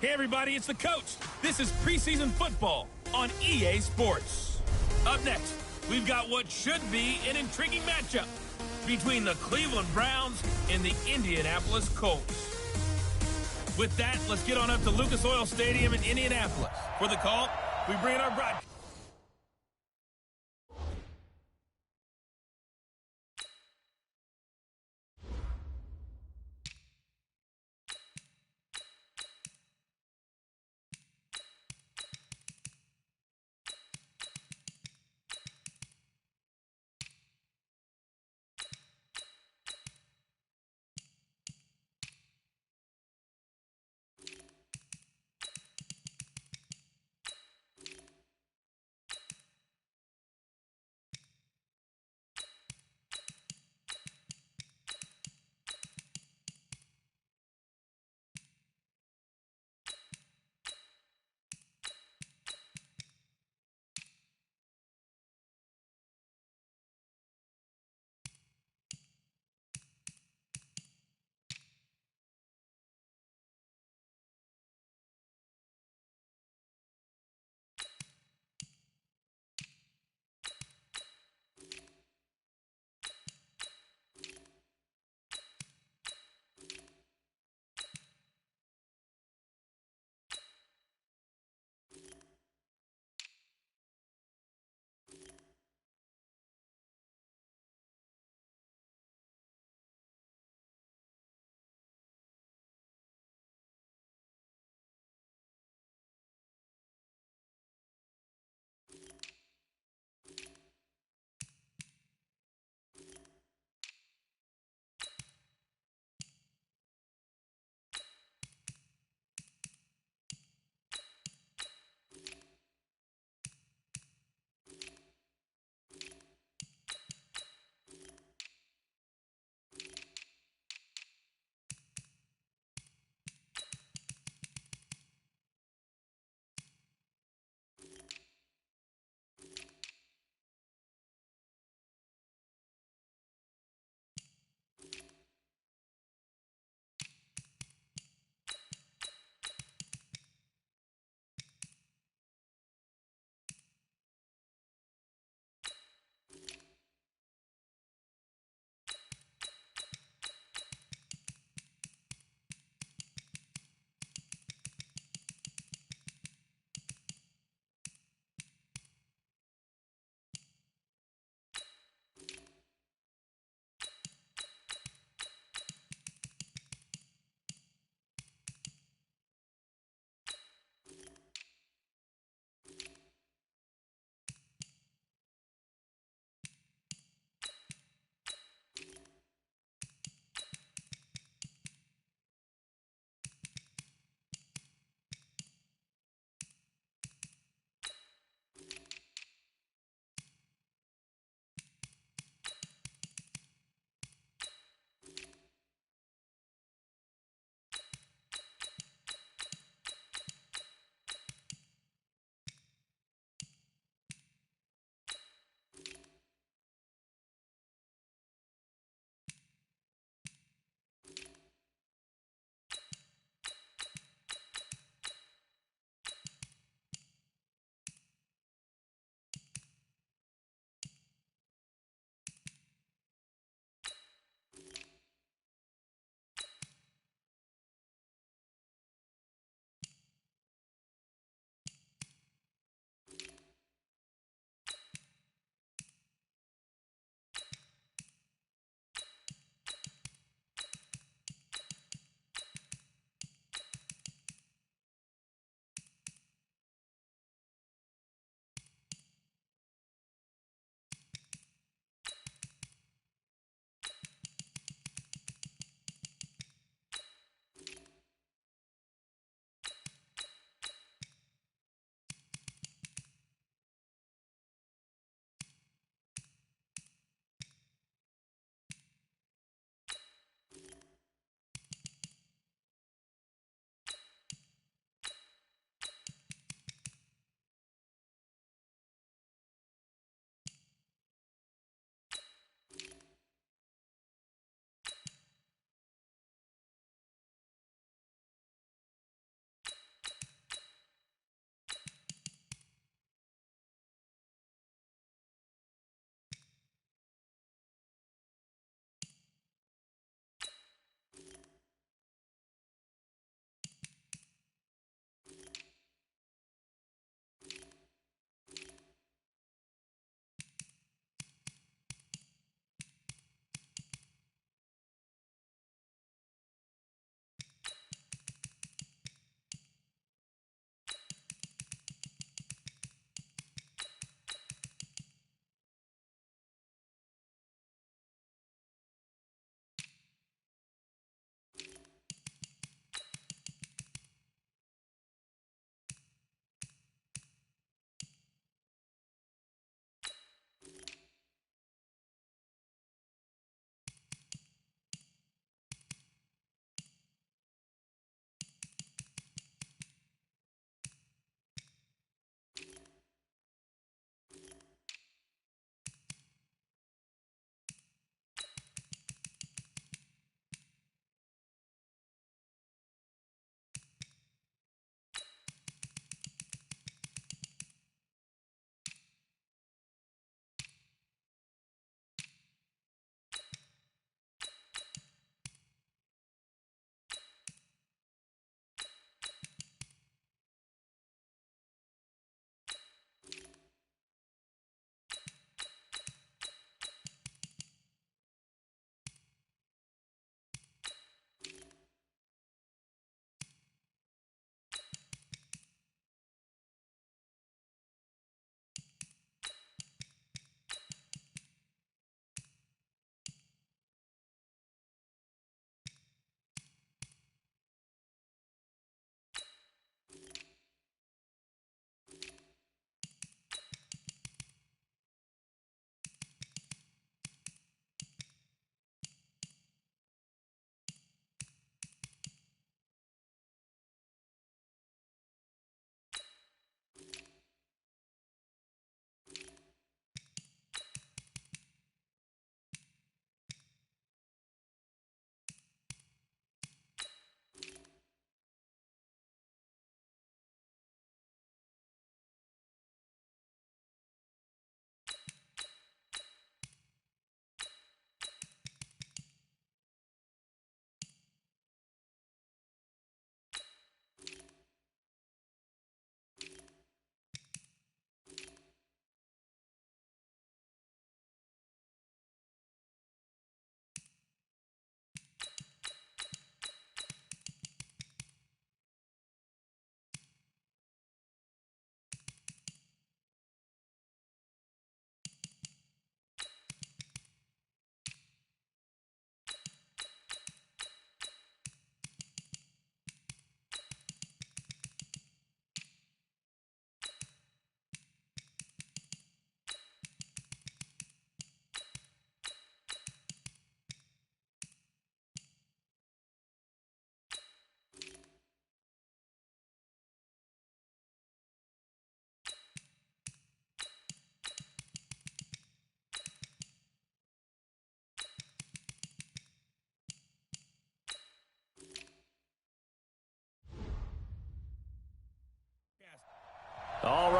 Hey everybody, it's the coach. This is preseason football on EA Sports. Up next, we've got what should be an intriguing matchup between the Cleveland Browns and the Indianapolis Colts. With that, let's get on up to Lucas Oil Stadium in Indianapolis. For the call, we bring in our broadcast.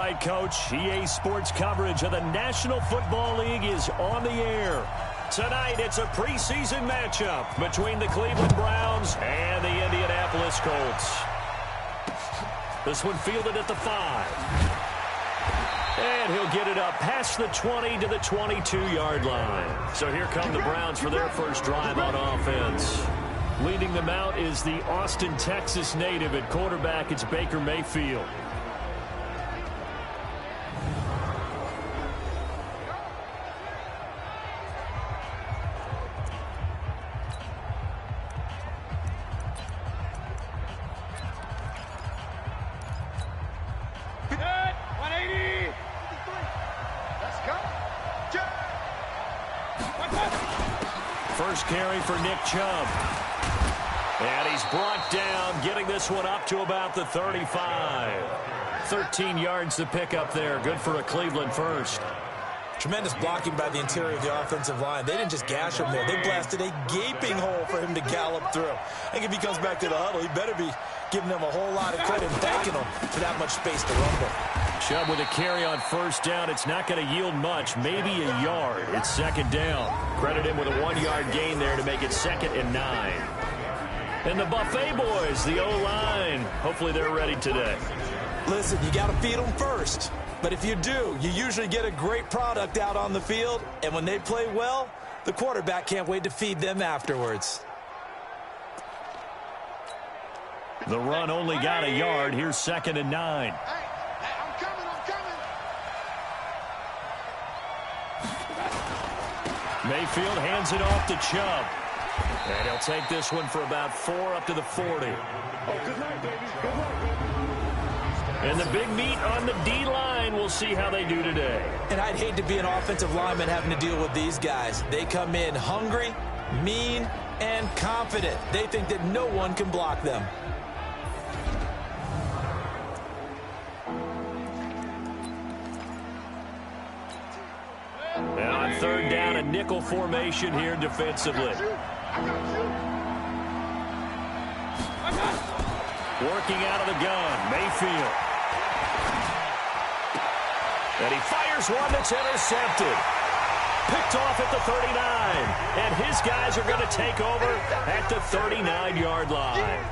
right, Coach. EA Sports coverage of the National Football League is on the air. Tonight, it's a preseason matchup between the Cleveland Browns and the Indianapolis Colts. This one fielded at the 5. And he'll get it up past the 20 to the 22-yard line. So here come the Browns for their first drive on offense. Leading them out is the Austin, Texas native. At quarterback, it's Baker Mayfield. First carry for Nick Chubb. And he's brought down, getting this one up to about the 35. 13 yards to pick up there. Good for a Cleveland first. Tremendous blocking by the interior of the offensive line. They didn't just gash him there. They blasted a gaping hole for him to gallop through. I think if he comes back to the huddle, he better be giving them a whole lot of credit and thanking them for that much space to rumble. Chubb with a carry on first down. It's not going to yield much, maybe a yard. It's second down. Credit him with a 1-yard gain there to make it 2nd and 9. And the Buffet boys, the O-line, hopefully they're ready today. Listen, you got to feed them first. But if you do, you usually get a great product out on the field. And when they play well, the quarterback can't wait to feed them afterwards. The run only got a yard. Here's 2nd and 9. Mayfield hands it off to Chubb. And he'll take this one for about 4 up to the 40. Oh, good night, baby. Good night. And the big meat on the D-line. We'll see how they do today. And I'd hate to be an offensive lineman having to deal with these guys. They come in hungry, mean, and confident. They think that no one can block them. Now on 3rd down, a nickel formation here defensively. Working out of the gun, Mayfield. And he fires one that's intercepted. Picked off at the 39. And his guys are going to take over at the 39-yard line.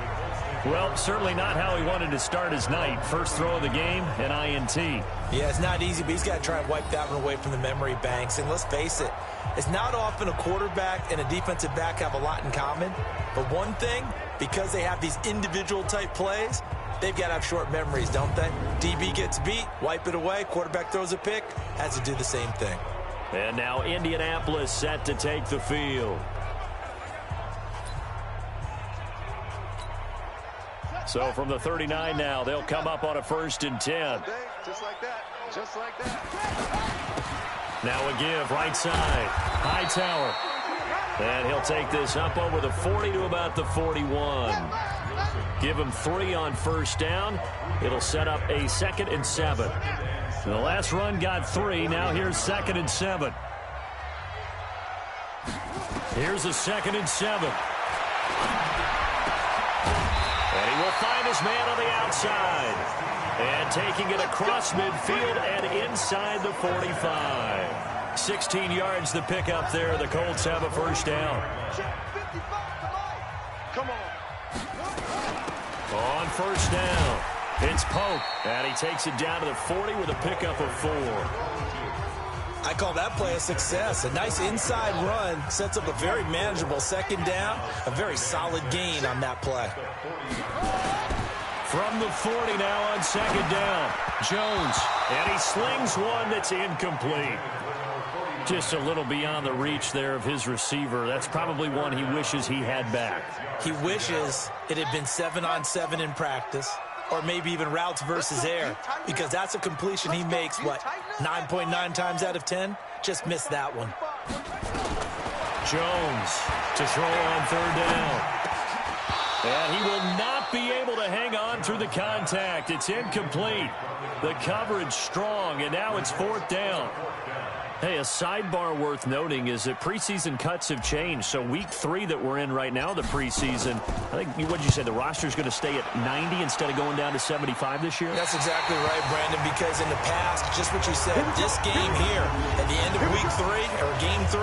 Well, certainly not how he wanted to start his night. First throw of the game, an INT. Yeah, it's not easy, but he's got to try and wipe that one away from the memory banks. And let's face it, it's not often a quarterback and a defensive back have a lot in common. But one thing, because they have these individual-type plays, they've got to have short memories, don't they? DB gets beat, wipe it away, quarterback throws a pick, has to do the same thing. And now Indianapolis set to take the field. So from the 39 now, they'll come up on a 1st and 10. Just like that. Just like that. Now a give, right side. Hightower. And he'll take this up over the 40 to about the 41. Give him 3 on 1st down. It'll set up a 2nd and 7. The last run got 3. Now here's 2nd and 7. Here's a 2nd and 7. And he will find his man on the outside. And taking it across midfield and inside the 45. 16 yards the pickup there. The Colts have a 1st down. Come on. On 1st down, it's Pope. And he takes it down to the 40 with a pickup of 4. I call that play a success. A nice inside run sets up a very manageable 2nd down. A very solid gain on that play. From the 40 now on 2nd down, Jones. And he slings one that's incomplete. Just a little beyond the reach there of his receiver. That's probably one he wishes he had back. He wishes it had been 7-on-7 in practice, or maybe even routes versus air, because that's a completion he makes, 9.9 times out of 10? Just missed that one. Jones to throw on 3rd down. And he will not be able to to hang on through the contact. It's incomplete. The coverage strong, and now it's 4th down. Hey, a sidebar worth noting is that preseason cuts have changed. So week 3 that we're in right now, the preseason, I think, what did you say, the roster's going to stay at 90 instead of going down to 75 this year? That's exactly right, Brandon, because in the past, just what you said, this game here, at the end of week 3, or game 3,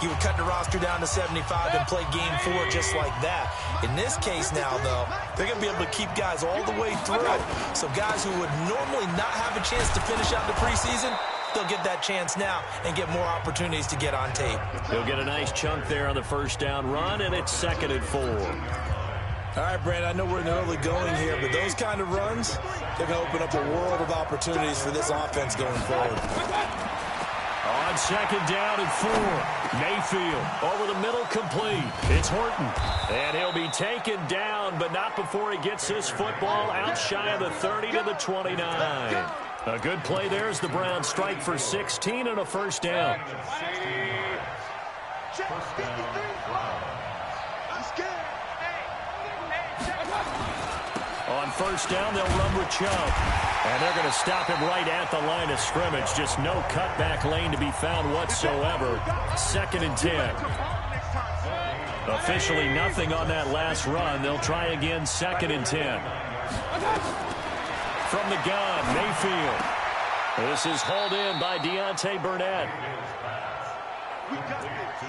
you would cut the roster down to 75 and play game 4 just like that. In this case now, though, they're going to be able to keep guys all the way through. So guys who would normally not have a chance to finish out the preseason, they'll get that chance now and get more opportunities to get on tape. He'll get a nice chunk there on the first down run, and it's 2nd and 4. All right, Brandon, I know we're in the early going here, but those kind of runs, they're going to open up a world of opportunities for this offense going forward. On 2nd down and 4, Mayfield over the middle, complete. It's Horton, and he'll be taken down, but not before he gets this football out shy of the 30 to the 29. A good play there as the Browns strike for 16 and a first down. On first down, they'll run with Chubb. And they're going to stop him right at the line of scrimmage. Just no cutback lane to be found whatsoever. 2nd and 10. Officially nothing on that last run. They'll try again, 2nd and 10. From the gun, Mayfield. This is hauled in by Deontay Burnett.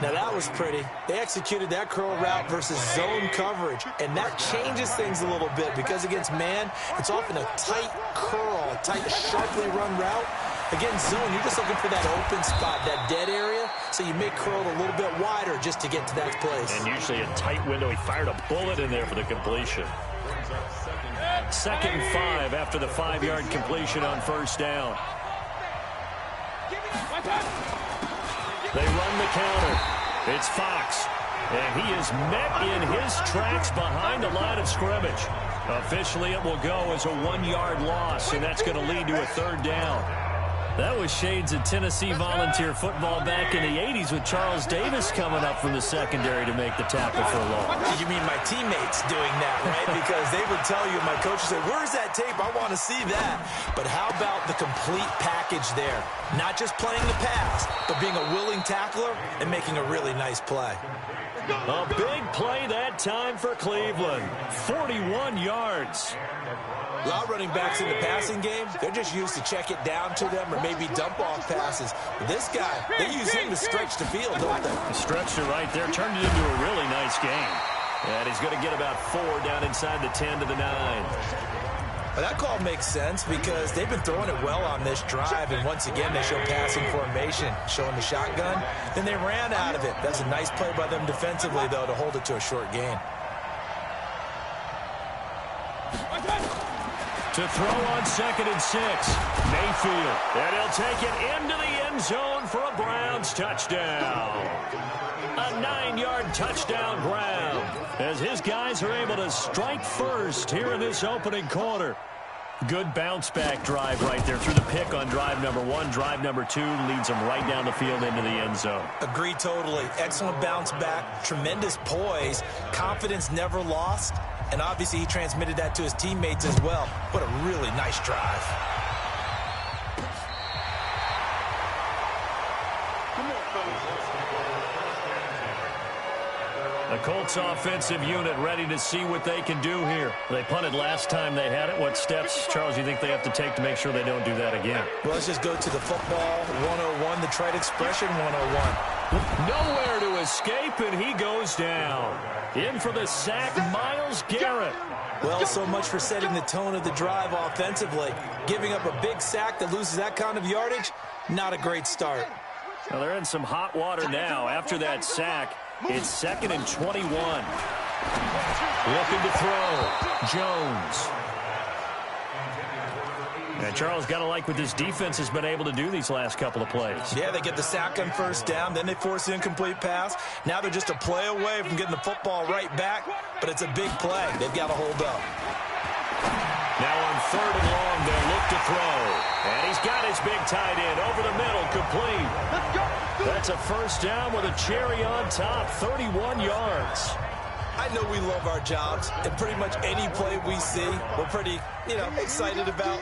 Now that was pretty. They executed that curl route versus zone coverage, and that changes things a little bit because against man, it's often a tight curl, a tight, sharply run route. Against zone, you're just looking for that open spot, that dead area, so you make curl a little bit wider just to get to that place. And usually a tight window. He fired a bullet in there for the completion. 2nd and 5 after the 5-yard completion on first down. They run the counter. It's Fox. And he is met in his tracks behind the line of scrimmage. Officially, it will go as a 1-yard loss, and that's going to lead to a 3rd down. That was shades of Tennessee volunteer football back in the 80s with Charles Davis coming up from the secondary to make the tackle for a loss. You mean my teammates doing that, right? Because they would tell you, my coach would say, where's that tape? I want to see that. But how about the complete package there? Not just playing the pass, but being a willing tackler and making a really nice play. A big play that time for Cleveland. 41 yards. A lot of running backs in the passing game, they're just used to check it down to them or maybe dump off passes. But this guy, they use him to stretch the field, don't they? Stretched it right there, turned it into a really nice game. And he's going to get about 4 down inside the 10 to the 9. Well, that call makes sense because they've been throwing it well on this drive, and once again they show passing formation, showing the shotgun. Then they ran out of it. That's a nice play by them defensively, though, to hold it to a short gain. To throw on 2nd and 6, Mayfield. And he'll take it into the end zone for a Browns touchdown. A 9-yard touchdown Brown, as his guys are able to strike first here in this opening quarter. Good bounce-back drive right there through the pick on drive number 1. Drive number 2 leads them right down the field into the end zone. Agree totally. Excellent bounce back, tremendous poise, confidence never lost, and obviously he transmitted that to his teammates as well. What a really nice drive. The Colts offensive unit ready to see what they can do here. They punted last time they had it. What steps, Charles, you think they have to take to make sure they don't do that again? Well, let's just go to the football 101, the trite expression 101. Nowhere to escape, and he goes down. In for the sack, Myles Garrett. Well, so much for setting the tone of the drive offensively. Giving up a big sack that loses that kind of yardage, not a great start. Well, they're in some hot water now after that sack. It's 2nd and 21. Looking to throw. Jones. And Charles, got to like what this defense has been able to do these last couple of plays. Yeah, they get the sack on first down, then they force an incomplete pass. Now they're just a play away from getting the football right back, but it's a big play. They've got to hold up. Now on 3rd and long, they'll look to throw. And he's got his big tight end over the middle, complete. That's a first down with a cherry on top, 31 yards. I know we love our jobs, and pretty much any play we see, we're pretty, excited about.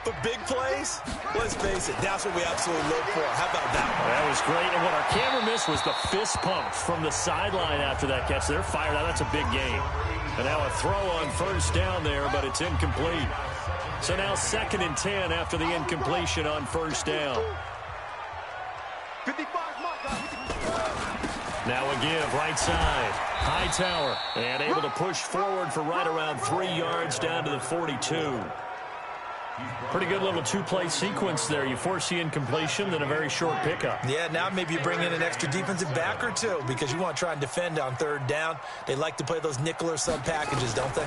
But big plays, let's face it, that's what we absolutely live for. How about that one? That was great, and what our camera missed was the fist pump from the sideline after that catch. They're fired out. That's a big game. And now a throw on first down there, but it's incomplete. So now 2nd and 10 after the incompletion on first down. 55 Now a give, right side. Hightower, and able to push forward for right around 3 yards down to the 42. Pretty good little two-play sequence there. You force the incompletion, then a very short pickup. Yeah, now maybe you bring in an extra defensive back or two because you want to try and defend on 3rd down. They like to play those nickel or sub packages, don't they?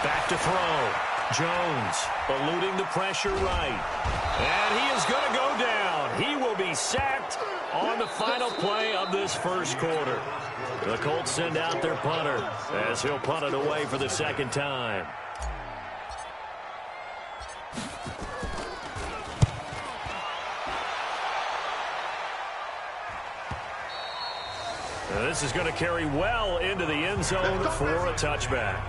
Back to throw. Jones eluding the pressure right. And he is going to go down. He will be sacked on the final play of this first quarter. The Colts send out their punter as he'll punt it away for the 2nd time. Now this is going to carry well into the end zone for a touchback.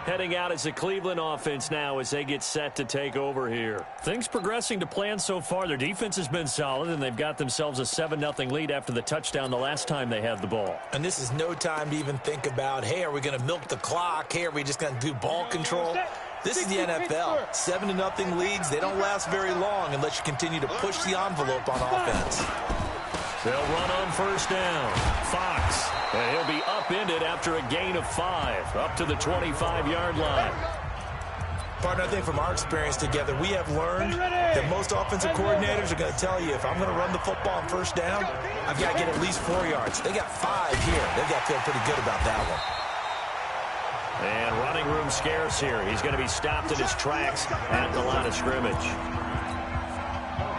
heading out as a Cleveland offense now as they get set to take over here. Things progressing to plan so far. Their defense has been solid, and they've got themselves a 7-0 lead after the touchdown the last time they had the ball. And this is no time to even think about, hey, are we going to milk the clock? Hey, are we just going to do ball control? This is the NFL. 7-0 leads, they don't last very long unless you continue to push the envelope on offense. They'll run on first down. Fox, and he'll be upended after a gain of 5, up to the 25-yard line. Partner, I think from our experience together, we have learned that most offensive coordinators are going to tell you, if I'm going to run the football on first down, I've got to get at least 4 yards. They got 5 here. They've got to feel pretty good about that one. And running room scarce here. He's going to be stopped in his tracks at the line of scrimmage.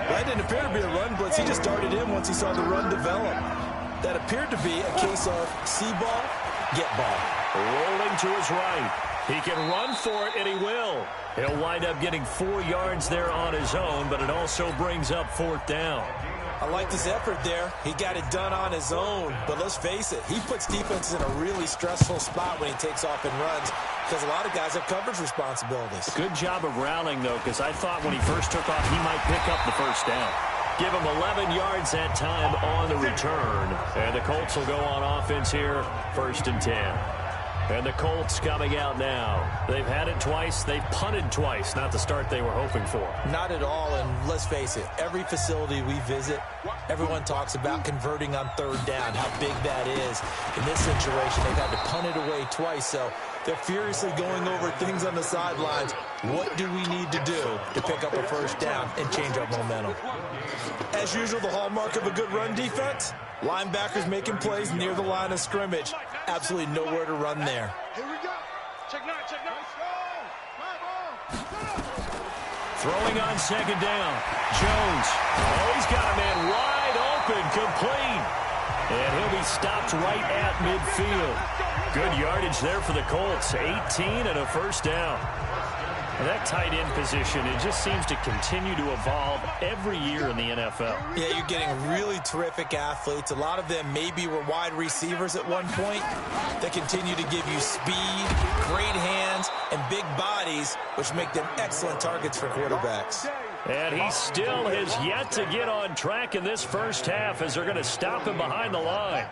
That didn't appear to be a run blitz. He just darted in once he saw the run develop. That appeared to be a case of see ball, get ball. Rolling to his right. He can run for it, and he will. He'll wind up getting 4 yards there on his own, but it also brings up 4th down. I like this effort there. He got it done on his own, but let's face it, he puts defenses in a really stressful spot when he takes off and runs because a lot of guys have coverage responsibilities. Good job of rallying, though, because I thought when he first took off, he might pick up the first down. Give him 11 yards that time on the return, and the Colts will go on offense here, 1st and 10. And the Colts coming out now. They've had it twice. They've punted twice. Not the start they were hoping for. Not at all, and let's face it, every facility we visit, everyone talks about converting on 3rd down, how big that is. In this situation, they've had to punt it away twice, so they're furiously going over things on the sidelines. What do we need to do to pick up a 1st down and change our momentum? As usual, the hallmark of a good run defense, linebackers making plays near the line of scrimmage. Absolutely nowhere to run there. Here we go. Check 9, check 9. Throwing on 2nd down. Jones. Oh, he's got a man wide open, complete. And he'll be stopped right at midfield. Good yardage there for the Colts. 18 and a 1st down. That tight end position, it just seems to continue to evolve every year in the NFL. Yeah, you're getting really terrific athletes. A lot of them maybe were wide receivers at one point. They continue to give you speed, great hands, and big bodies, which make them excellent targets for quarterbacks. And he still has yet to get on track in this first half as they're going to stop him behind the line.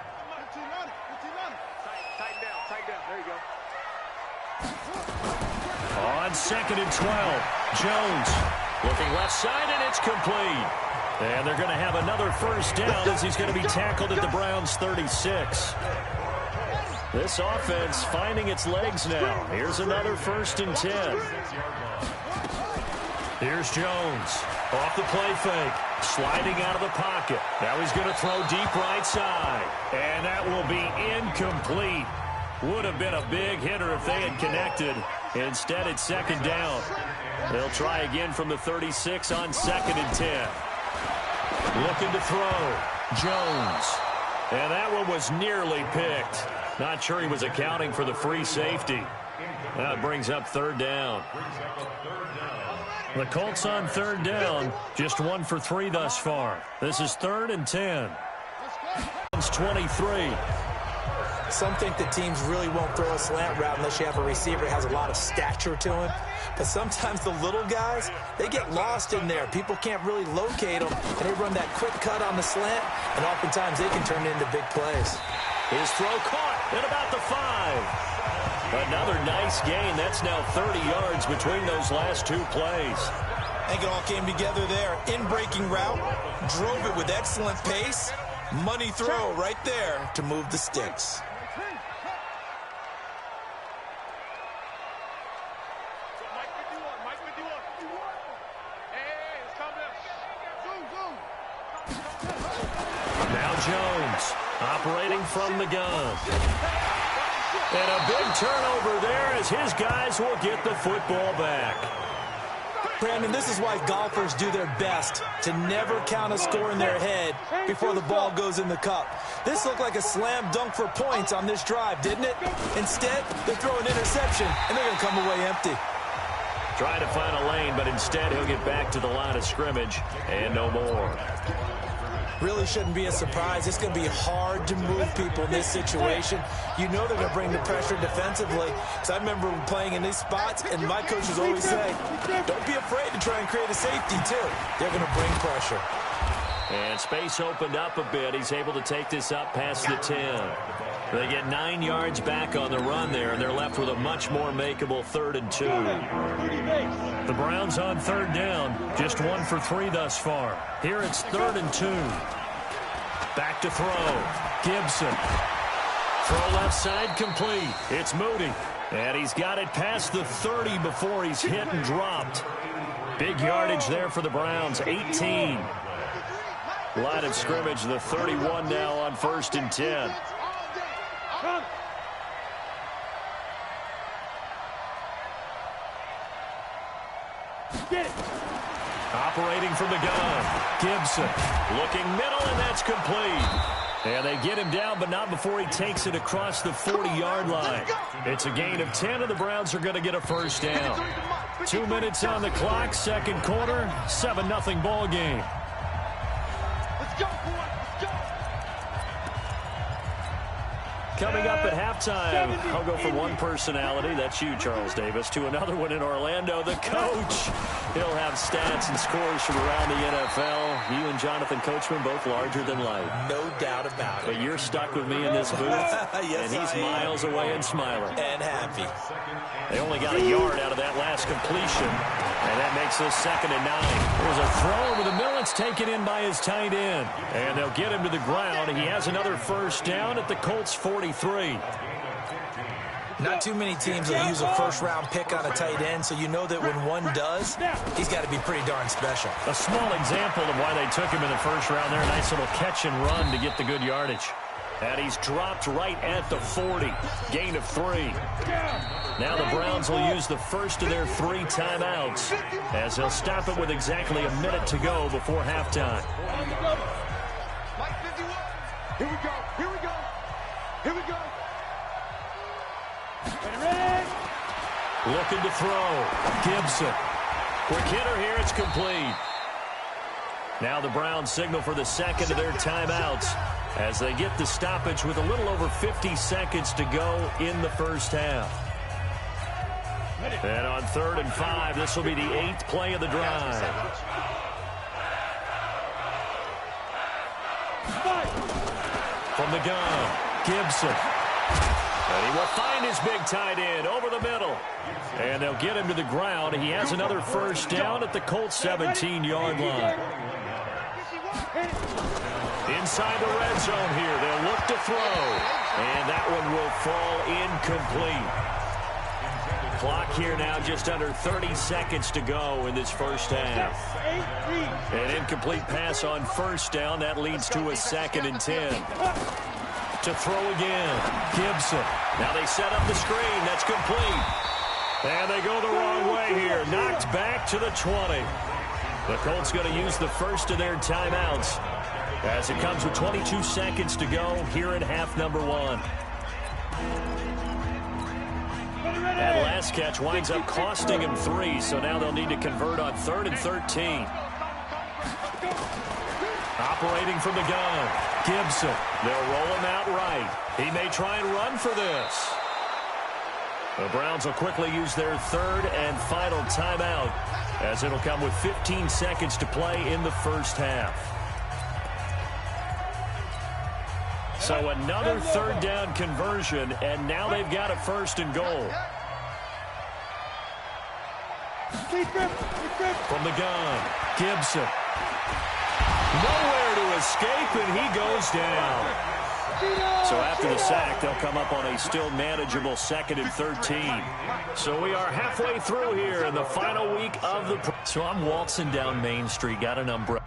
On 2nd and 12, Jones looking left side, and it's complete. And they're going to have another 1st down as he's going to be tackled at the Browns' 36. This offense finding its legs now. Here's another 1st and 10. Here's Jones off the play fake, sliding out of the pocket. Now he's going to throw deep right side, and that will be incomplete. Would have been a big hitter if they had connected. Instead, it's 2nd down. They'll try again from the 36 on 2nd and 10. Looking to throw. Jones. And that one was nearly picked. Not sure he was accounting for the free safety. That brings up 3rd down. The Colts on 3rd down. Just 1 for 3 thus far. This is 3rd and 10. It's 23. Some think the teams really won't throw a slant route unless you have a receiver that has a lot of stature to him. But sometimes the little guys, they get lost in there. People can't really locate them, and they run that quick cut on the slant, and oftentimes they can turn it into big plays. His throw caught at about the 5. Another nice gain. That's now 30 yards between those last 2 plays. I think it all came together there. In-breaking route, drove it with excellent pace. Money throw right there to move the sticks. Now Jones operating from the gun. And a big turnover there as his guys will get the football back. Brandon, this is why golfers do their best to never count a score in their head before the ball goes in the cup. This looked like a slam dunk for points on this drive, didn't it? Instead, they throw an interception, and they're going to come away empty. Trying to find a lane, but instead he'll get back to the line of scrimmage and no more. Really shouldn't be a surprise. It's going to be hard to move people in this situation. You know they're going to bring the pressure defensively. So I remember playing in these spots, and my coaches always say, don't be afraid to try and create a safety, too. They're going to bring pressure. And space opened up a bit. He's able to take this up past the 10. They get 9 yards back on the run there, and they're left with a much more makeable 3rd and 2. The Browns on 3rd down, just 1 for 3 thus far. Here it's 3rd and 2. Back to throw. Gibson. Throw left side complete. It's Moody. And he's got it past the 30 before he's hit and dropped. Big yardage there for the Browns, 18. Line of scrimmage, the 31 now on 1st and 10. Operating from the gun. Gibson looking middle, and that's complete. And they get him down, but not before he takes it across the 40-yard line. It's a gain of 10, and the Browns are going to get a 1st down. 2 minutes on the clock, 2nd quarter, 7-0 ball game. Coming up at halftime, I'll go from one personality, that's you, Charles Davis, to another one in Orlando, the coach. He'll have stats and scores from around the NFL. You and Jonathan Coachman, both larger than life. No doubt about it. But you're stuck with me in this booth, yes, and he's miles away and smiling. And happy. They only got a yard out of that last completion, and that makes this 2nd and 9. There's a throw over the middle. It's taken in by his tight end, and they'll get him to the ground. He has another 1st down at the Colts 43. Not too many teams will use a 1st-round pick on a tight end, so you know that when one does, he's got to be pretty darn special. A small example of why they took him in the 1st round there. Nice little catch and run to get the good yardage. And he's dropped right at the 40. Gain of 3. Now the Browns will use the first of their 3 timeouts as they'll stop it with exactly a minute to go before halftime. Here we go. Here we go. Here we go. Looking to throw. Gibson. Quick hitter here. It's complete. Now the Browns signal for the 2nd of their timeouts as they get the stoppage with a little over 50 seconds to go in the 1st half. And on 3rd and 5, this will be the 8th play of the drive. From the gun, Gibson. And he will find his big tight end over the middle. And they'll get him to the ground. He has another 1st down at the Colts 17-yard line. Inside the red zone here, they'll look to throw. And that one will fall incomplete. Clock here now, just under 30 seconds to go in this 1st half. An incomplete pass on 1st down. That leads to a 2nd and 10. To throw again. Gibson. Now they set up the screen. That's complete. And they go the wrong way here. Knocked back to the 20. The Colts going to use the first of their timeouts as it comes with 22 seconds to go here in half number 1. That last catch winds up costing him 3, so now they'll need to convert on 3rd and 13. Operating from the gun, Gibson. They'll roll him out right. He may try and run for this. The Browns will quickly use their 3rd and final timeout as it'll come with 15 seconds to play in the 1st half. So another 3rd down conversion, and now they've got a 1st and goal. From the gun, Gibson. Nowhere to escape, and he goes down. So after the sack, they'll come up on a still manageable 2nd and 13. So we are halfway through here in the final week of the... So I'm waltzing down Main Street, got an umbrella.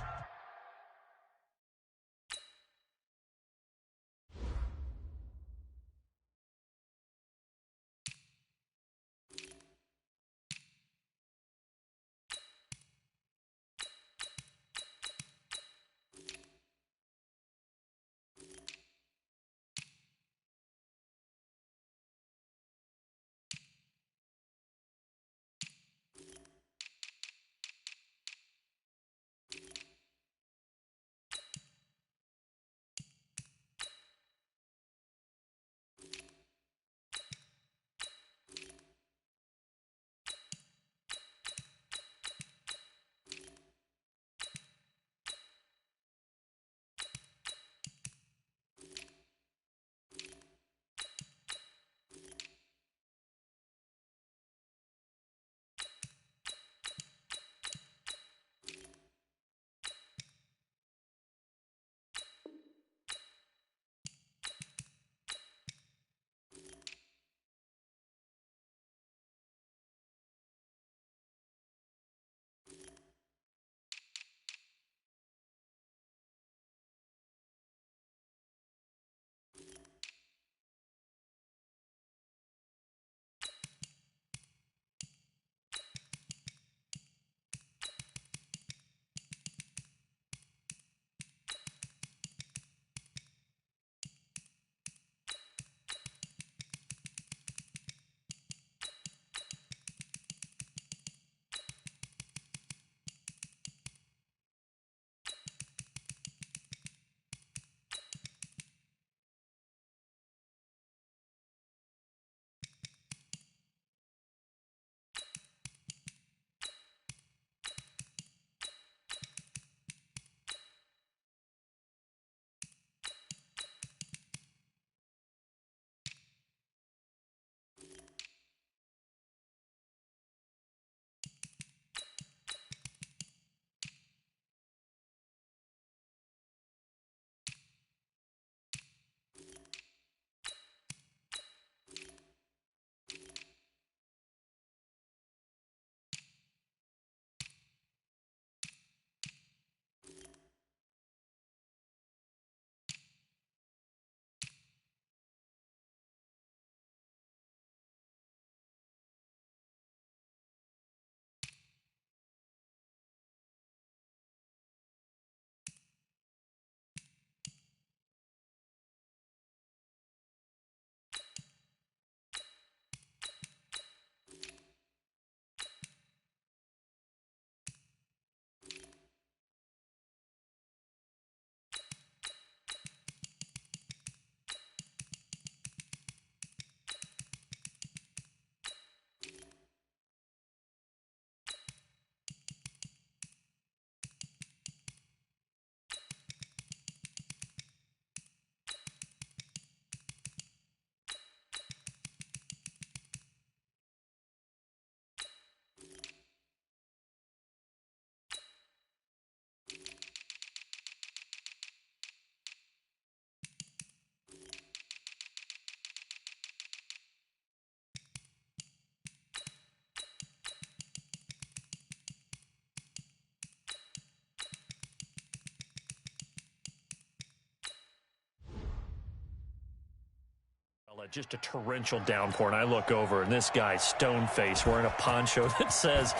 Just a torrential downpour, and I look over, and this guy's stone-faced wearing a poncho that says,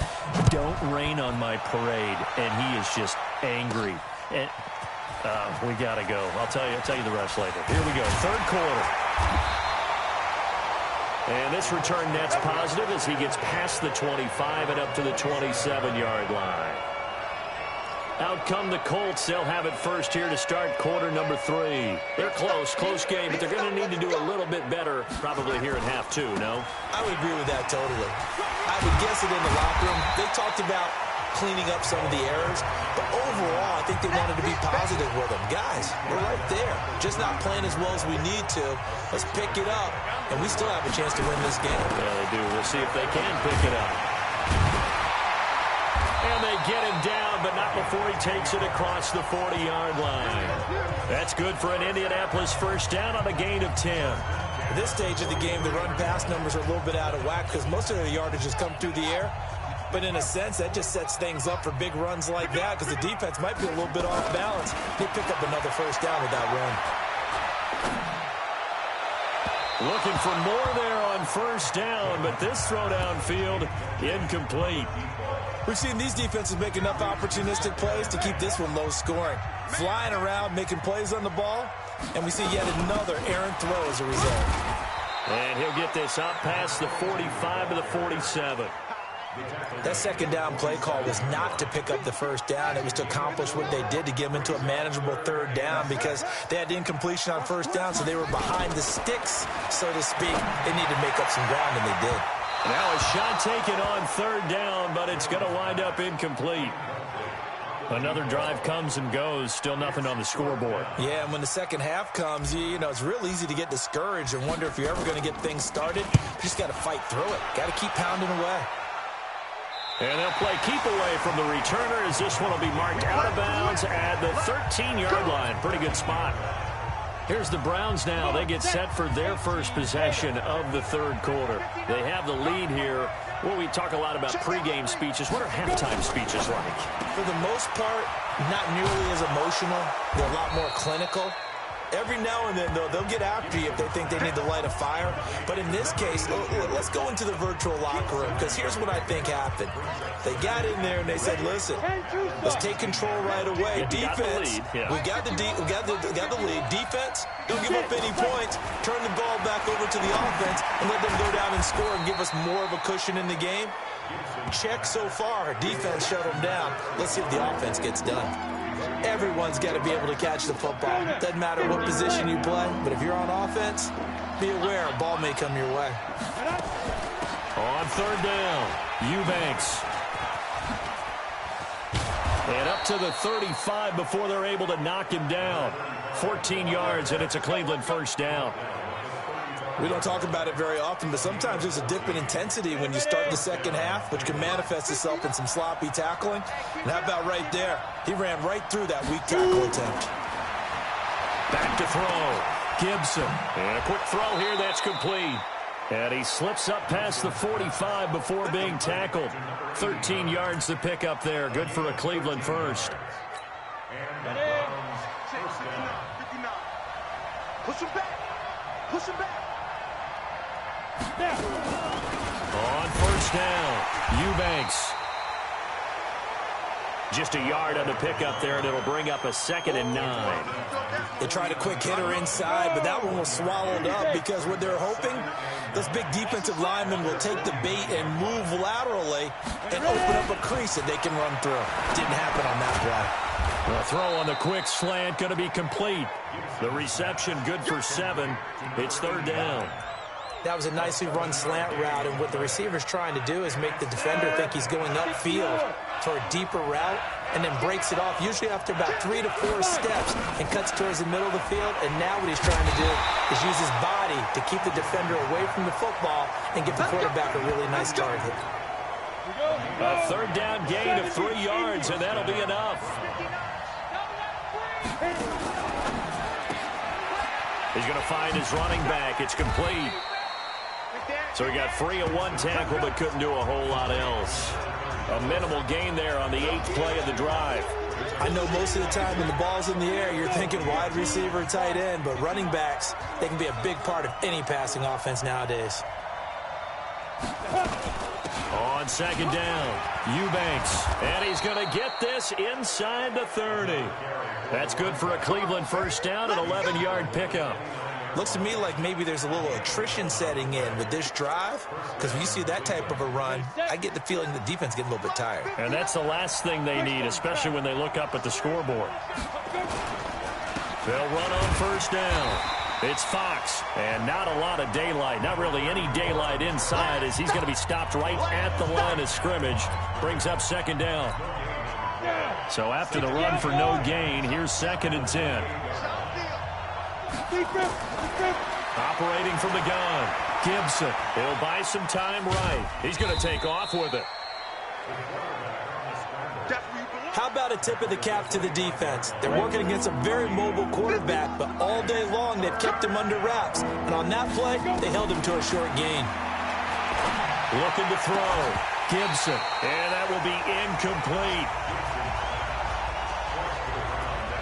"Don't rain on my parade," and he is just angry. And we got to go. I'll tell you the rest later. Here we go, third quarter. And this return net's positive as he gets past the 25 and up to the 27-yard line. Out come the Colts. They'll have it first here to start quarter number 3. They're close game, but they're going to need to do a little bit better probably here in half 2, no? I would agree with that totally. I would guess it in the locker room. They talked about cleaning up some of the errors, but overall, I think they wanted to be positive with them. Guys, we're right there. Just not playing as well as we need to. Let's pick it up, and we still have a chance to win this game. Yeah, they do. We'll see if they can pick it up. And they get him down, but not before he takes it across the 40-yard line. That's good for an Indianapolis first down on a gain of 10. At this stage of the game, the run-pass numbers are a little bit out of whack because most of their yardage has come through the air. But in a sense, that just sets things up for big runs like that because the defense might be a little bit off balance. They pick up another first down with that run. Looking for more there on first down, but this throw downfield incomplete. We've seen these defenses make enough opportunistic plays to keep this one low scoring. Flying around, making plays on the ball, and we see yet another errant throw as a result. And he'll get this up past the 45 to the 47. That second down play call was not to pick up the first down. It was to accomplish what they did to get them into a manageable third down because they had incompletion on first down, so they were behind the sticks, so to speak. They needed to make up some ground, and they did. Now a shot taken on third down, but it's going to wind up incomplete. Another drive comes and goes, still nothing on the scoreboard. Yeah, and when the second half comes, you know, it's real easy to get discouraged and wonder if you're ever going to get things started. You just got to fight through it. Got to keep pounding away. And they'll play keep away from the returner as this one will be marked out of bounds at the 13-yard line. Pretty good spot. Here's the Browns now. They get set for their first possession of the third quarter. They have the lead here. Well, we talk a lot about pregame speeches. What are halftime speeches like? For the most part, not nearly as emotional. They're a lot more clinical. Every now and then, though, they'll get after you if they think they need to light a fire. But in this case, let's go into the virtual locker room, because here's what I think happened. They got in there and they said, listen, let's take control right away. Defense, we got the lead. Defense, don't give up any points. Turn the ball back over to the offense and let them go down and score and give us more of a cushion in the game. Check so far. Defense shut them down. Let's see if the offense gets done. Everyone's got to be able to catch the football. Doesn't matter what position you play, but if you're on offense, be aware a ball may come your way. On third down, Eubanks. And up to the 35 before they're able to knock him down. 14 yards, and it's a Cleveland first down. We don't talk about it very often, but sometimes there's a dip in intensity when you start the second half, which can manifest itself in some sloppy tackling. And how about right there? He ran right through that weak tackle attempt. Back to throw. Gibson. And a quick throw here that's complete. And he slips up past the 45 before being tackled. 13 yards to pick up there. Good for a Cleveland first. Push him back. Push him back. On first down, Eubanks. Just a yard on the pickup there, and it'll bring up a 2nd and 9. They tried a quick hitter inside, but that one was swallowed up because what they're hoping, those big defensive linemen will take the bait and move laterally and open up a crease that they can run through. Didn't happen on that play. The throw on the quick slant going to be complete. The reception good for 7. It's third down. That was a nicely run slant route, and what the receiver's trying to do is make the defender think he's going upfield for a deeper route and then breaks it off, usually after about 3 to 4 steps, and cuts towards the middle of the field. And now what he's trying to do is use his body to keep the defender away from the football and give the quarterback a really nice target. A third down gain of 3 yards, and that'll be enough. He's going to find his running back. It's complete. So he got free of one tackle, but couldn't do a whole lot else. A minimal gain there on the 8th play of the drive. I know most of the time when the ball's in the air, you're thinking wide receiver, tight end, but running backs, they can be a big part of any passing offense nowadays. On 2nd down, Eubanks, and he's going to get this inside the 30. That's good for a Cleveland first down, an 11-yard pickup. Looks to me like maybe there's a little attrition setting in with this drive, because when you see that type of a run, I get the feeling the defense getting a little bit tired. And that's the last thing they need, especially when they look up at the scoreboard. They'll run on first down. It's Fox, and not a lot of daylight, not really any daylight inside, as he's going to be stopped right at the line of scrimmage. Brings up 2nd down. So after the run for no gain, here's 2nd and 10. Operating from the gun, Gibson. He'll buy some time right. He's going to take off with it. How about a tip of the cap to the defense? They're working against a very mobile quarterback, but all day long they've kept him under wraps. And on that play, they held him to a short gain. Looking to throw. Gibson. And that will be incomplete.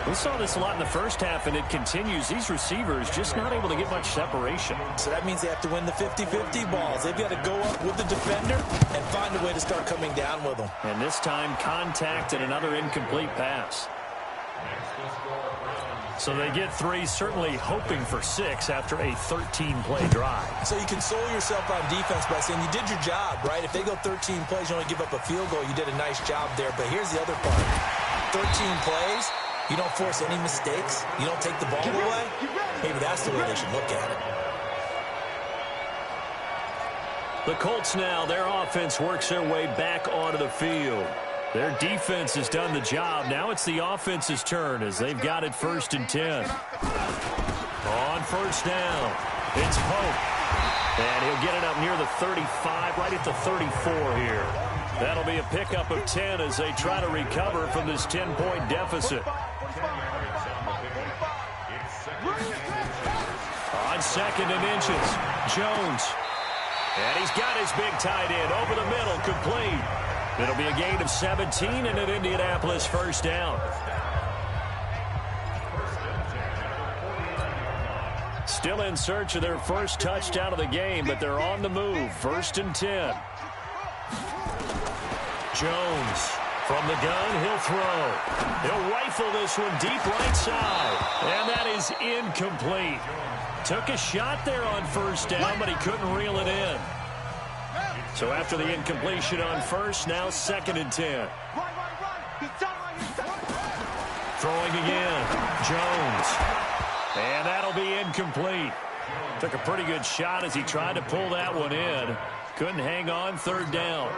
We saw this a lot in the first half, and it continues. These receivers just not able to get much separation. So that means they have to win the 50-50 balls. They've got to go up with the defender and find a way to start coming down with them. And this time, contact and another incomplete pass. So they get 3, certainly hoping for 6 after a 13-play drive. So you console yourself on defense by saying you did your job, right? If they go 13 plays, you only give up a field goal, you did a nice job there. But here's the other part. 13 plays, you don't force any mistakes, you don't take the ball away. Maybe that's the way they should look at it. The Colts now, their offense works their way back onto the field. Their defense has done the job. Now it's the offense's turn as they've got it 1st and 10. On first down, it's Pope. And he'll get it up near the 35, right at the 34 here. That'll be a pickup of 10 as they try to recover from this 10-point deficit. On 2nd and inches, Jones. And he's got his big tight end over the middle, complete. It'll be a gain of 17 and an Indianapolis first down. Still in search of their first touchdown of the game, but they're on the move. 1st and 10. Jones from the gun, he'll throw. He'll rifle this one deep right side. And that is incomplete. Took a shot there on first down, but he couldn't reel it in. So after the incompletion on first, now 2nd and 10. Throwing again, Jones. And that'll be incomplete. Took a pretty good shot as he tried to pull that one in. Couldn't hang on, 3rd down.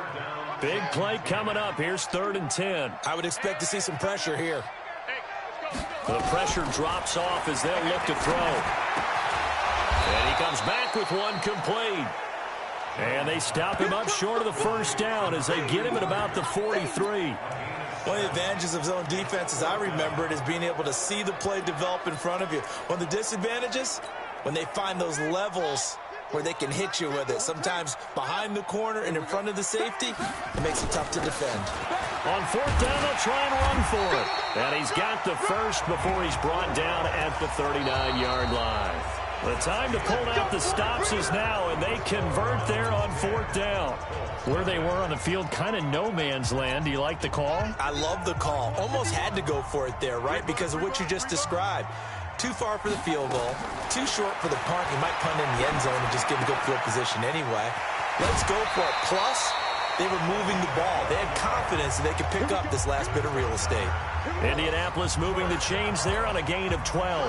Big play coming up. Here's 3rd and 10. I would expect to see some pressure here. The pressure drops off as they'll look to throw. And he comes back with one complete. And they stop him up short of the first down as they get him at about the 43. One of the advantages of zone defense, as I remember it, is being able to see the play develop in front of you. One of the disadvantages, when they find those levels where they can hit you with it, sometimes behind the corner and in front of the safety, it makes it tough to defend. On 4th down, they'll try and run for it. And he's got the first before he's brought down at the 39-yard line. The time to pull out the stops is now, and they convert there on 4th down. Where they were on the field, kind of no man's land. Do you like the call? I love the call. Almost had to go for it there, right? Because of what you just described. Too far for the field goal, too short for the punt. You might punt in the end zone and just give them good field position anyway. Let's go for it. Plus, they were moving the ball. They had confidence that they could pick up this last bit of real estate. Indianapolis moving the chains there on a gain of 12.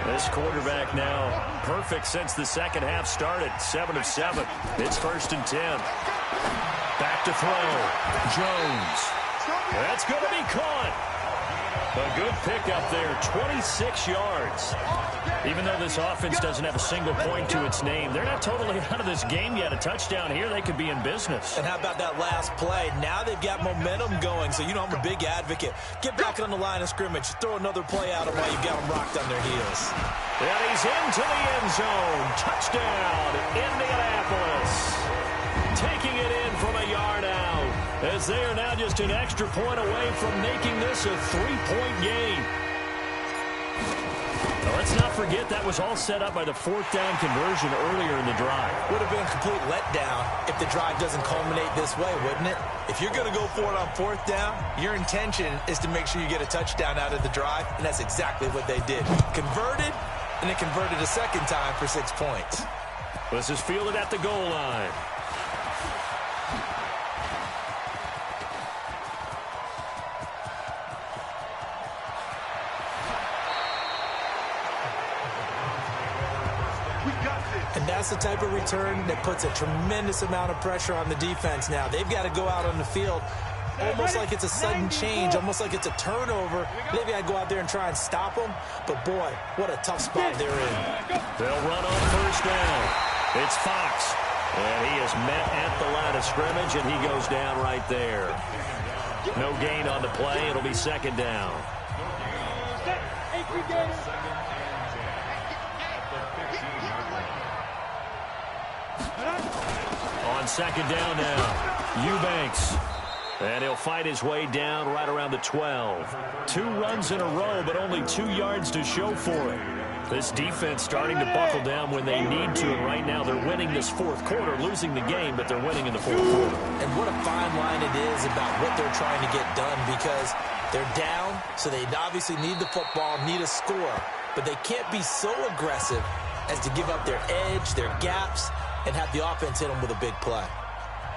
This quarterback now perfect since the second half started. 7 of 7. It's 1st and 10. Back to throw. Jones. That's going to be caught. A good pickup there, 26 yards. Even though this offense doesn't have a single point to its name, they're not totally out of this game yet. A touchdown here, they could be in business. And how about that last play? Now they've got momentum going, so you know I'm a big advocate. Get back on the line of scrimmage. Throw another play out of while you've got them rocked on their heels. And he's into the end zone. Touchdown, Indianapolis. Taking it in from a yard out. as they are now just an extra point away from making this a 3-point game. Now, let's not forget that was all set up by the fourth down conversion earlier in the drive. Would have been a complete letdown if the drive doesn't culminate this way, wouldn't it? If you're going to go for it on fourth down, your intention is to make sure you get a touchdown out of the drive, and that's exactly what they did. Converted, and it converted a second time for 6 points. This is fielded at the goal line. And that's the type of return that puts a tremendous amount of pressure on the defense now. They've got to go out on the field almost like it's a sudden change, almost like it's a turnover. Maybe I go out there and try and stop them. But, boy, what a tough spot they're in. They'll run on first down. It's Fox. And he is met at the line of scrimmage, and he goes down right there. No gain on the play. It'll be second down. On second down now, Eubanks. And he'll fight his way down right around the 12. 2 runs in a row, but only 2 yards to show for it. This defense starting to buckle down when they need to, and right now they're winning this fourth quarter, losing the game, but they're winning in the fourth quarter. And what a fine line it is about what they're trying to get done, because they're down, so they obviously need the football, need a score, but they can't be so aggressive as to give up their edge, their gaps, and have the offense hit them with a big play.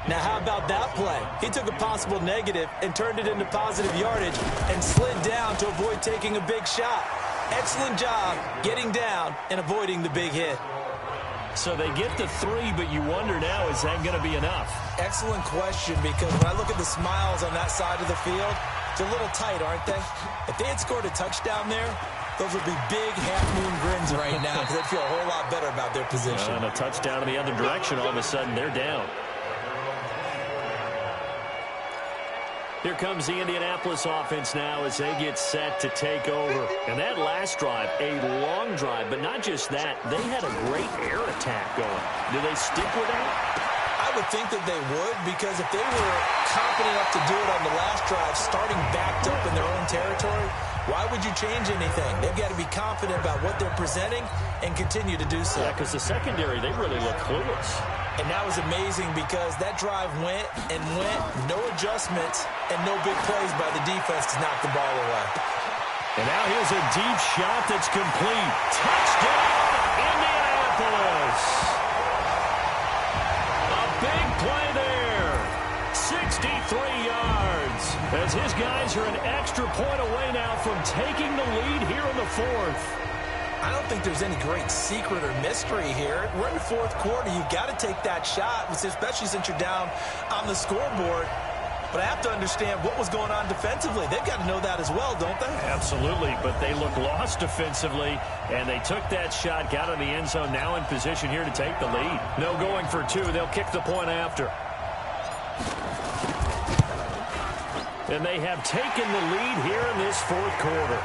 Now, how about that play? He took a possible negative and turned it into positive yardage and slid down to avoid taking a big shot. Excellent job getting down and avoiding the big hit. So they get the 3, but you wonder now, is that going to be enough? Excellent question, because when I look at the smiles on that side of the field, they're a little tight, aren't they? If they had scored a touchdown there, those would be big half-moon grins right now, because they'd feel a whole lot better about their position. And a touchdown in the other direction, all of a sudden they're down. Here comes the Indianapolis offense now as they get set to take over. And that last drive, a long drive, but not just that, they had a great air attack going. Do they stick with that? I would think that they would, because if they were confident enough to do it on the last drive, starting backed up in their own territory, why would you change anything? They've got to be confident about what they're presenting and continue to do so. Yeah, because the secondary, they really look clueless. And that was amazing, because that drive went and went, no adjustments, and no big plays by the defense to knock the ball away. And now here's a deep shot that's complete. Touchdown, Indianapolis! A big play there. 63 yards. As his guys are an extra point away now from taking the lead here in the fourth. I don't think there's any great secret or mystery here. We're in the fourth quarter. You've got to take that shot, especially since you're down on the scoreboard. But I have to understand what was going on defensively. They've got to know that as well, don't they? Absolutely, but they look lost defensively, and they took that shot, got in the end zone, now in position here to take the lead. No going for 2. They'll kick the point after. And they have taken the lead here in this fourth quarter.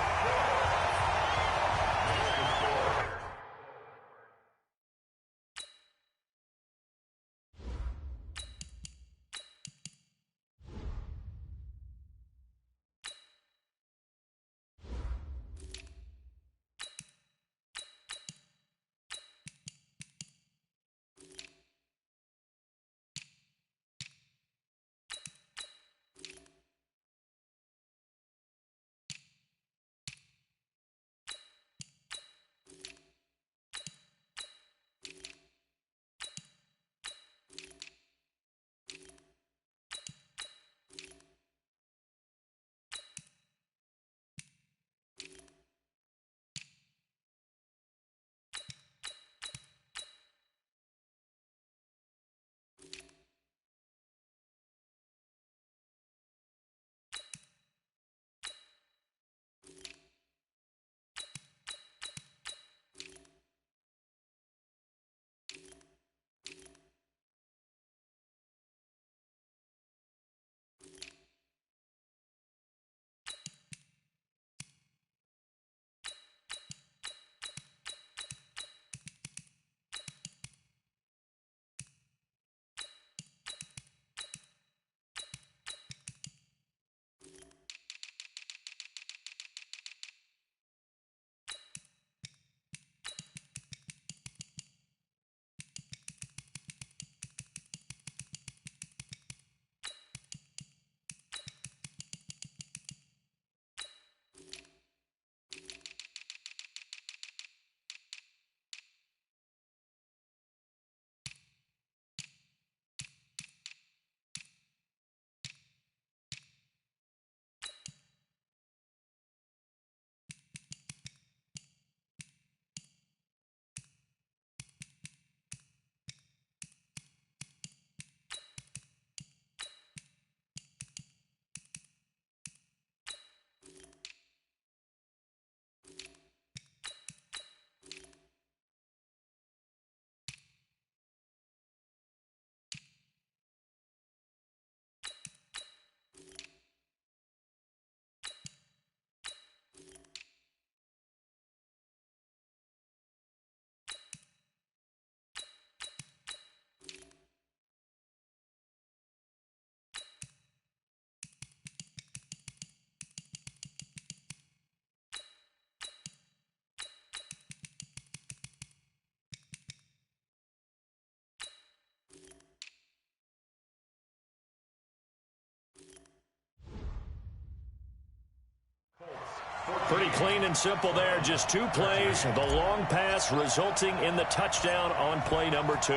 Pretty clean and simple there. Just 2 plays. The long pass resulting in the touchdown on play number 2.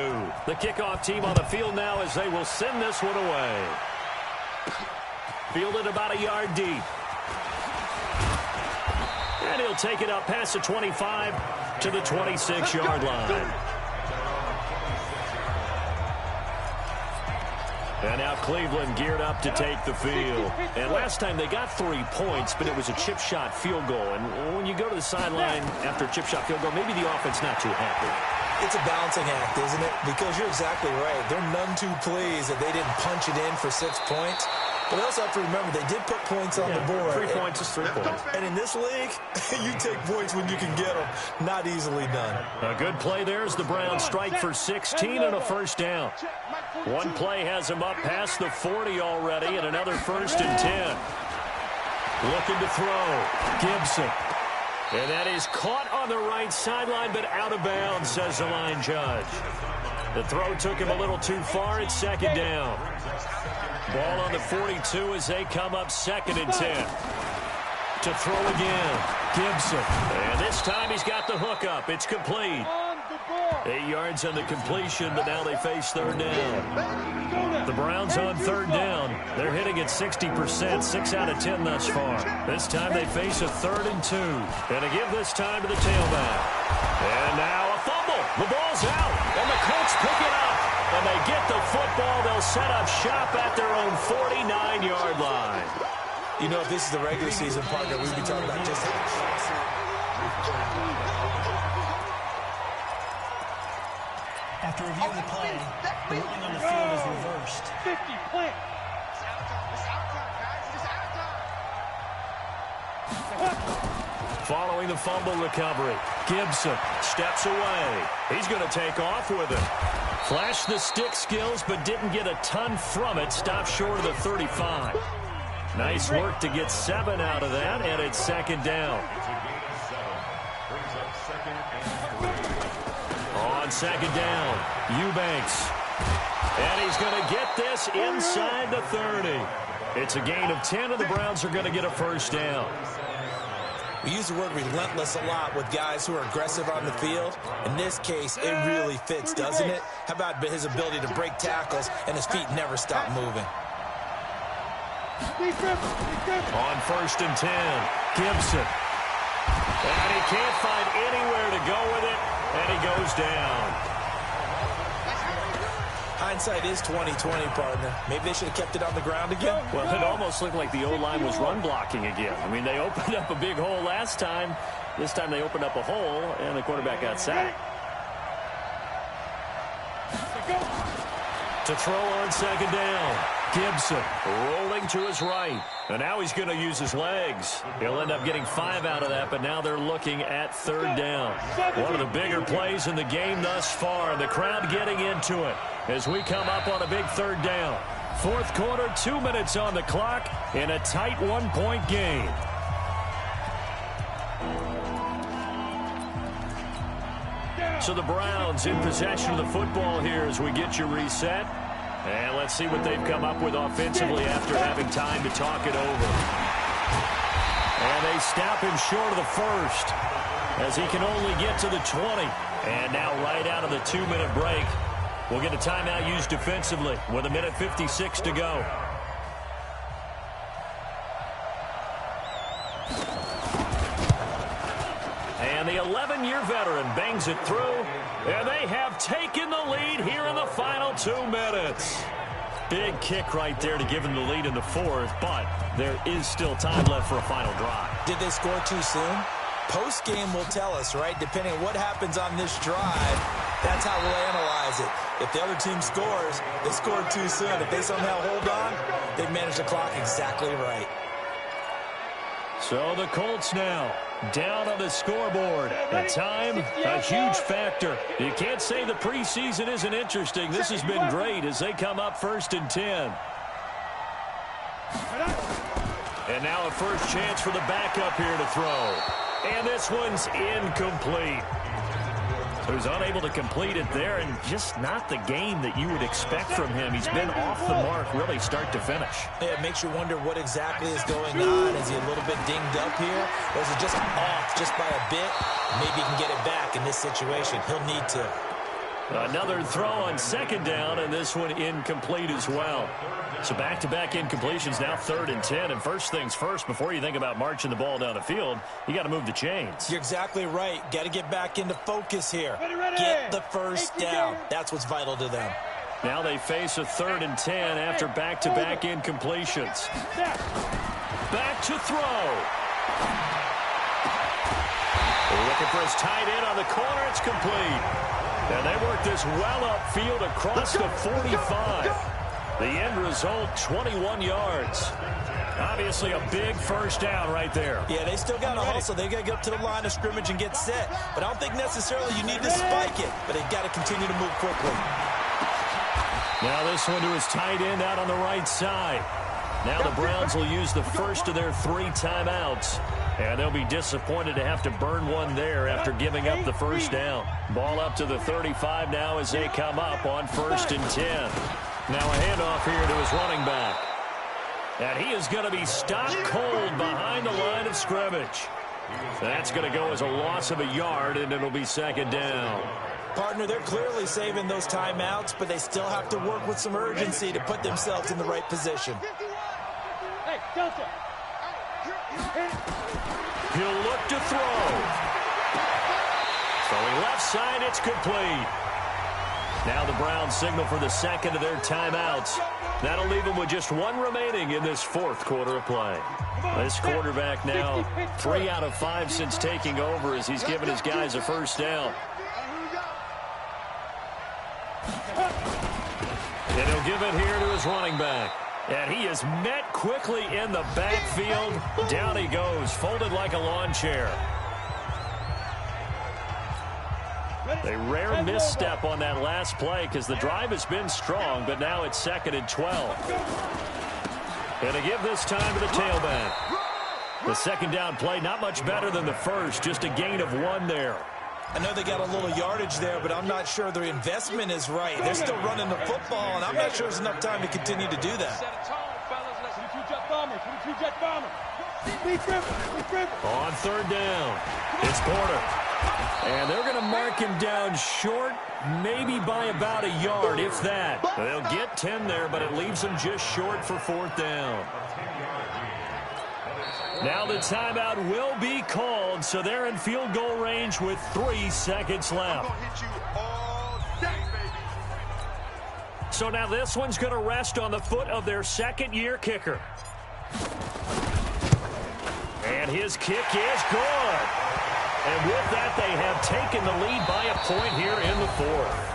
The kickoff team on the field now as they will send this one away. Fielded about a yard deep. And he'll take it up past the 25 to the 26-yard line. And now Cleveland geared up to take the field. And last time they got 3 points, but it was a chip shot field goal. And when you go to the sideline after a chip shot field goal, maybe the offense not too happy. It's a balancing act, isn't it? Because you're exactly right. They're none too pleased that they didn't punch it in for 6 points. But they also have to remember they did put points on the board. 3 points is 3 points. And in this league, you take points when you can get them. Not easily done. A good play there as the Browns strike for 16 and a first down. One play has them up past the 40 already, and another 1st and 10. Looking to throw. Gibson. And that is caught on the right sideline, but out of bounds, says the line judge. The throw took him a little too far. It's 2nd down. Ball on the 42 as they come up 2nd and 10. To throw again. Gibson. And this time he's got the hook up. It's complete. 8 yards on the completion, but now they face 3rd down. The Browns on 3rd down. They're hitting at 60%, 6 out of 10 thus far. This time they face a 3rd and 2. And to give this time to the tailback. And now a fumble. The ball's out, and the Colts pick it up. And they get the football. They'll set up shop at their own 49-yard line. You know, if this is the regular season, partner, we'd be talking about just After reviewing the play, the ruling on the field is reversed. 50 play. Following the fumble recovery, Gibson steps away. He's going to take off with it. Flashed the stick skills, but didn't get a ton from it. Stopped short of the 35. Nice work to get 7 out of that, and it's 2nd down. On 2nd down, Eubanks. And he's going to get this inside the 30. It's a gain of 10, and the Browns are going to get a 1st down. We use the word relentless a lot with guys who are aggressive on the field. In this case, it really fits, doesn't it? How about his ability to break tackles and his feet never stop moving? On 1st and 10, Gibson. And he can't find anywhere to go with it, and he goes down. Hindsight is 20/20, partner. Maybe they should have kept it on the ground again. Well, it almost looked like the O-line was run blocking again. I mean, they opened up a big hole last time. This time they opened up a hole, and the quarterback got sacked. To throw on 2nd down, Gibson rolling to his right. And now he's going to use his legs. He'll end up getting 5 out of that, but now they're looking at 3rd down. One of the bigger plays in the game thus far, and the crowd getting into it as we come up on a big 3rd down. 4th quarter, 2 minutes on the clock in a tight 1-point game. So the Browns in possession of the football here as we get you reset. And let's see what they've come up with offensively after having time to talk it over. And they stop him short of the 1st as he can only get to the 20. And now right out of the 2-minute break, we'll get a timeout used defensively with 1:56 to go. And the 11-year veteran bangs it through, and they have taken the lead here in the final 2 minutes. Big kick right there to give them the lead in the 4th, but there is still time left for a final drive. Did they score too soon? Post-game will tell us, right? Depending on what happens on this drive, that's how we'll analyze it. If the other team scores, they scored too soon. If they somehow hold on, they've managed the clock exactly right. So the Colts now down on the scoreboard. The time, a huge factor. You can't say the preseason isn't interesting. This has been great as they come up 1st and 10. And now a first chance for the backup here to throw. And this one's incomplete. So he's unable to complete it there, and just not the game that you would expect from him. He's been off the mark really start to finish. Yeah, it makes you wonder what exactly is going on. Is he a little bit dinged up here, or is it just off just by a bit? Maybe he can get it back in this situation. He'll need to. Another throw on second down, and this one incomplete as well. So back-to-back incompletions, now 3rd and 10. And first things first, before you think about marching the ball down the field, you got to move the chains. You're exactly right. Got to get back into focus here. Get the first down. That's what's vital to them. Now they face a 3rd and 10 after back-to-back incompletions. Back to throw. Looking for his tight end on the corner. It's complete. And they work this well upfield across the 45. The end result, 21 yards. Obviously a big first down right there. Yeah, they still got to hustle. They got to get up to the line of scrimmage and get set. But I don't think necessarily you need to spike it. But they've got to continue to move quickly. Now this one to his tight end out on the right side. Now the Browns will use the first of their 3 timeouts. And they'll be disappointed to have to burn one there after giving up the first down. Ball up to the 35 now as they come up on 1st and 10. Now a handoff here to his running back. And he is going to be stopped cold behind the line of scrimmage. That's going to go as a loss of a yard, and it'll be 2nd down. Partner, they're clearly saving those timeouts, but they still have to work with some urgency to put themselves in the right position. Hey, Delta. He'll look to throw. Throwing left side, it's complete. Now the Browns signal for the 2nd of their timeouts. That'll leave them with just 1 remaining in this 4th quarter of play. This quarterback now 3 out of 5 since taking over as he's given his guys a first down. And he'll give it here to his running back. And he is met quickly in the backfield. Down he goes, folded like a lawn chair. A rare misstep on that last play because the drive has been strong, but now it's 2nd and 12. And to give this time to the tailback. The 2nd down play, not much better than the first, just a gain of 1 there. I know they got a little yardage there, but I'm not sure their investment is right. They're still running the football, and I'm not sure there's enough time to continue to do that. On 3rd down, it's Porter. And they're going to mark him down short, maybe by about a yard, if that. They'll get 10 there, but it leaves them just short for 4th down. Now the timeout will be called, so they're in field goal range with 3 seconds left. So now this one's going to rest on the foot of their 2nd-year kicker. And his kick is good. And with that, they have taken the lead by a point here in the 4th.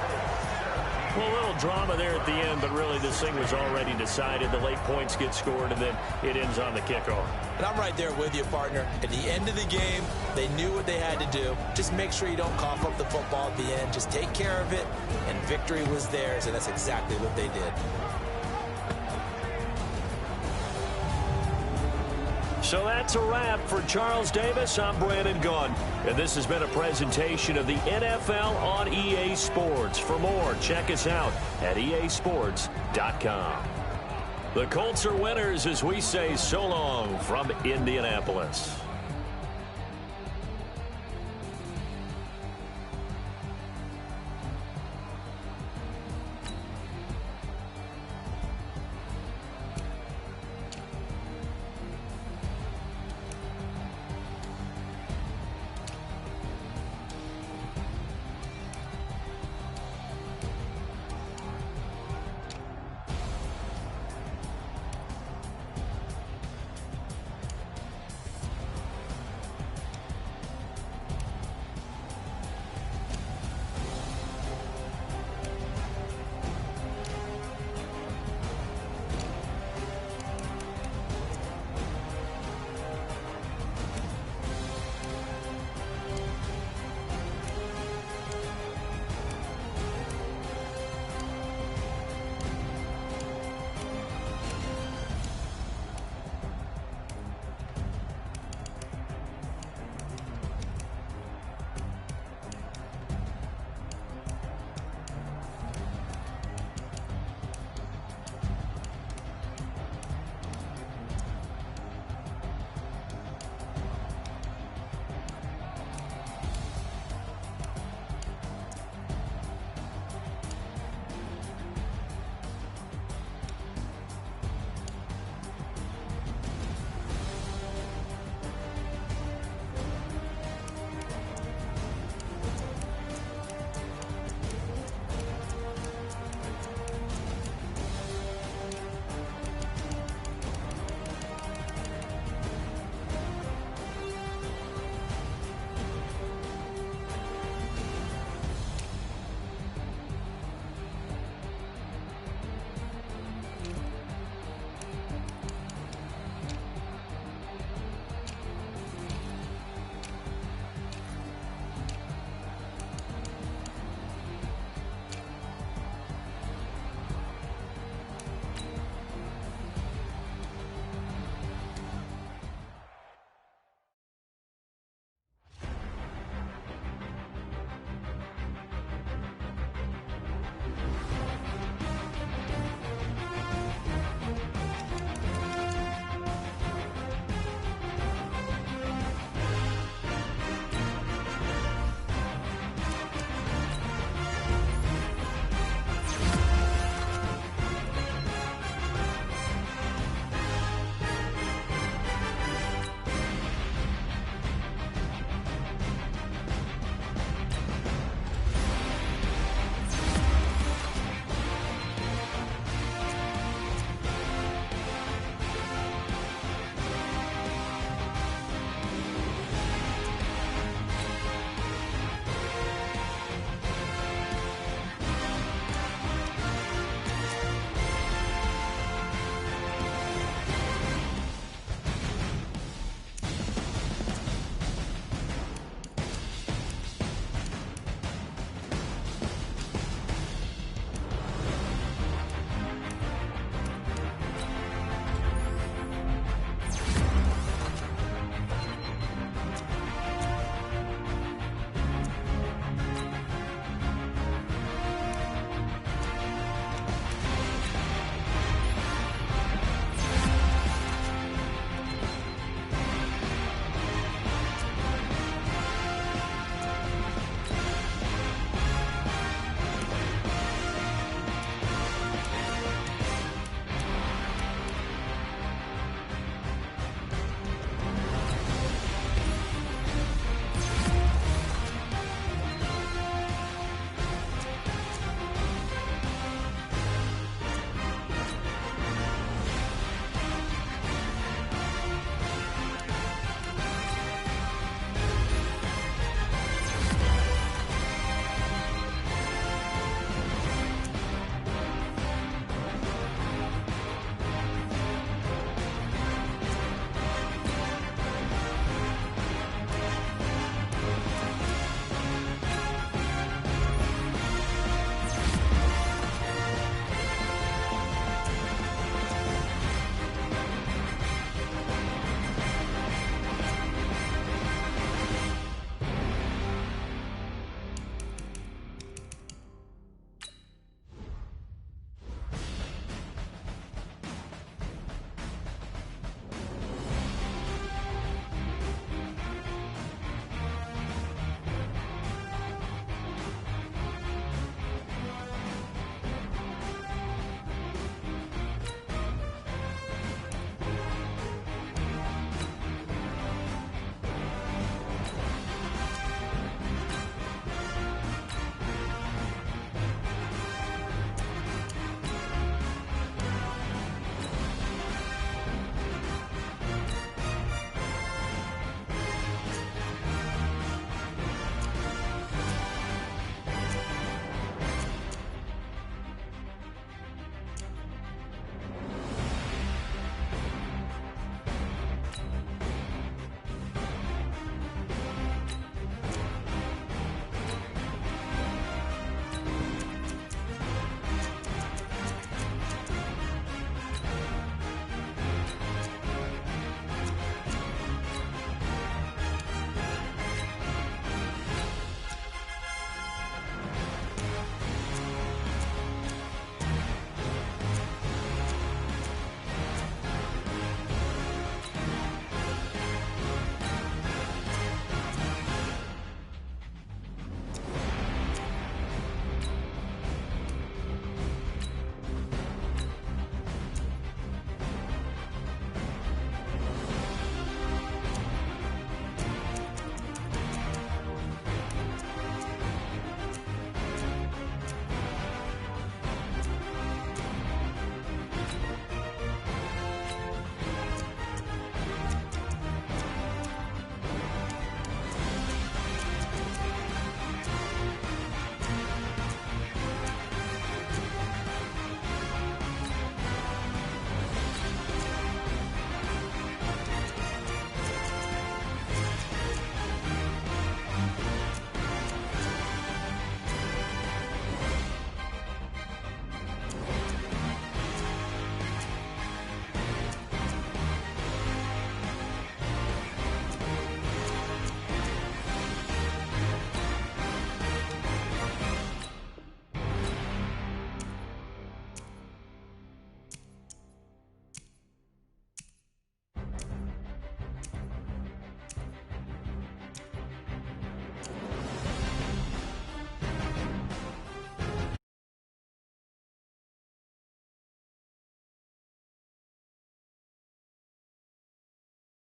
Well, a little drama there at the end, but really this thing was already decided. The late points get scored, and then it ends on the kickoff. And I'm right there with you, partner. At the end of the game, they knew what they had to do. Just make sure you don't cough up the football at the end. Just take care of it, and victory was theirs, and that's exactly what they did. So that's a wrap for Charles Davis. I'm Brandon Gunn, and this has been a presentation of the NFL on EA Sports. For more, check us out at easports.com. The Colts are winners as we say so long from Indianapolis.